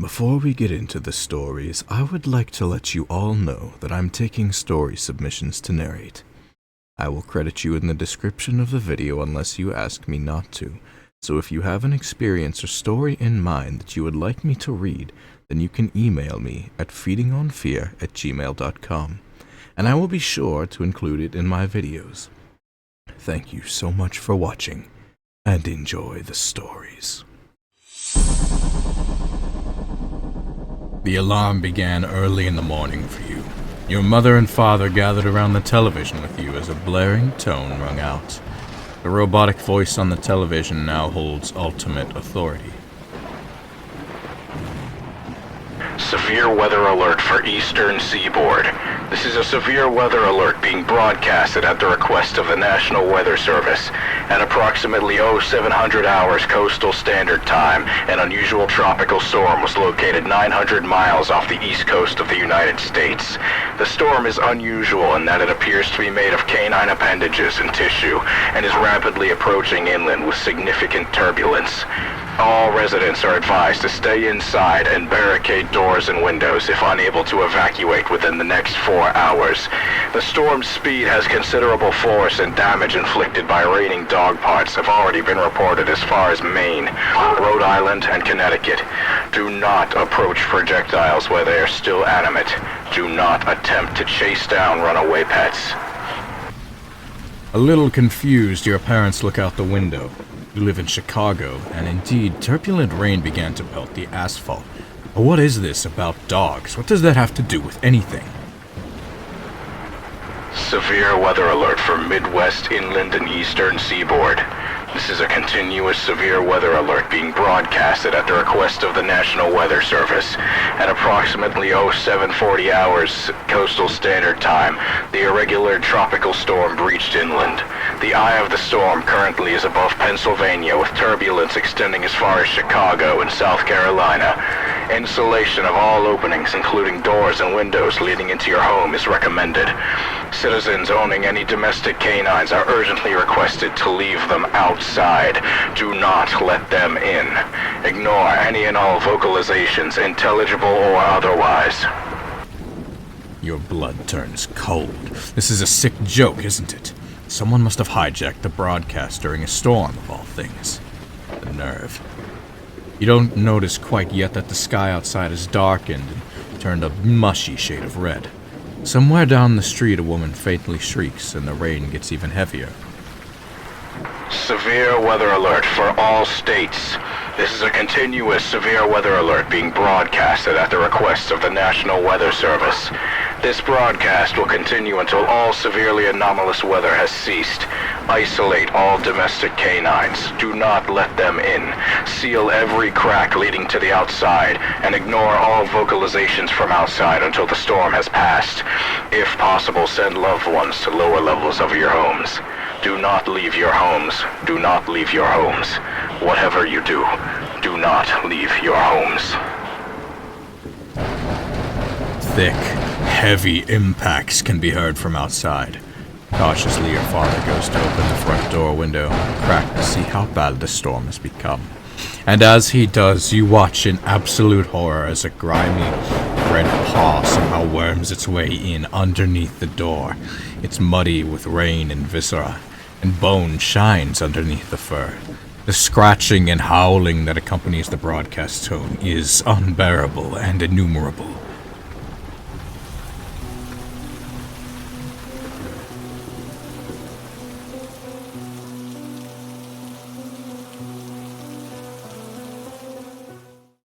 Before we get into the stories, I would like to let you all know that I'm taking story submissions to narrate. I will credit you in the description of the video unless you ask me not to, so if you have an experience or story in mind that you would like me to read, then you can email me at feedingonfear@gmail.com, and I will be sure to include it in my videos. Thank you so much for watching, and enjoy the stories. The alarm began early in the morning for you. Your mother and father gathered around the television with you as a blaring tone rung out. The robotic voice on the television now holds ultimate authority. Severe weather alert for Eastern Seaboard. This is a severe weather alert being broadcasted at the request of the National Weather Service. At approximately 0700 hours Coastal Standard Time, an unusual tropical storm was located 900 miles off the east coast of the United States. The storm is unusual in that it appears to be made of canine appendages and tissue, and is rapidly approaching inland with significant turbulence. All residents are advised to stay inside and barricade doors and windows if unable to evacuate within the next 4 hours. The storm's speed has considerable force, and damage inflicted by raining dog parts have already been reported as far as Maine, Rhode Island, and Connecticut. Do not approach projectiles where they are still animate. Do not attempt to chase down runaway pets. A little confused, your parents look out the window. You live in Chicago, and indeed, turbulent rain began to pelt the asphalt. But what is this about dogs? What does that have to do with anything? Severe weather alert for Midwest, Inland, and Eastern Seaboard. This is a continuous severe weather alert being broadcasted at the request of the National Weather Service. At approximately 0740 hours Coastal Standard Time, the irregular tropical storm breached inland. The eye of the storm currently is above Pennsylvania, with turbulence extending as far as Chicago and South Carolina. Insulation of all openings, including doors and windows leading into your home, is recommended. Citizens owning any domestic canines are urgently requested to leave them outside. Do not let them in. Ignore any and all vocalizations, intelligible or otherwise. Your blood turns cold. This is a sick joke, isn't it? Someone must have hijacked the broadcast during a storm, of all things. The nerve. You don't notice quite yet that the sky outside is darkened and turned a mushy shade of red. Somewhere down the street, a woman faintly shrieks, and the rain gets even heavier. Severe weather alert for all states. This is a continuous severe weather alert being broadcasted at the request of the National Weather Service. This broadcast will continue until all severely anomalous weather has ceased. Isolate all domestic canines. Do not let them in. Seal every crack leading to the outside, and ignore all vocalizations from outside until the storm has passed. If possible, send loved ones to lower levels of your homes. Do not leave your homes. Do not leave your homes. Whatever you do, do not leave your homes. Thick, heavy impacts can be heard from outside. Cautiously, your father goes to open the front door window and crack to see how bad the storm has become. And as he does, you watch in absolute horror as a grimy, red paw somehow worms its way in underneath the door. It's muddy with rain and viscera, and bone shines underneath the fur. The scratching and howling that accompanies the broadcast tone is unbearable and innumerable.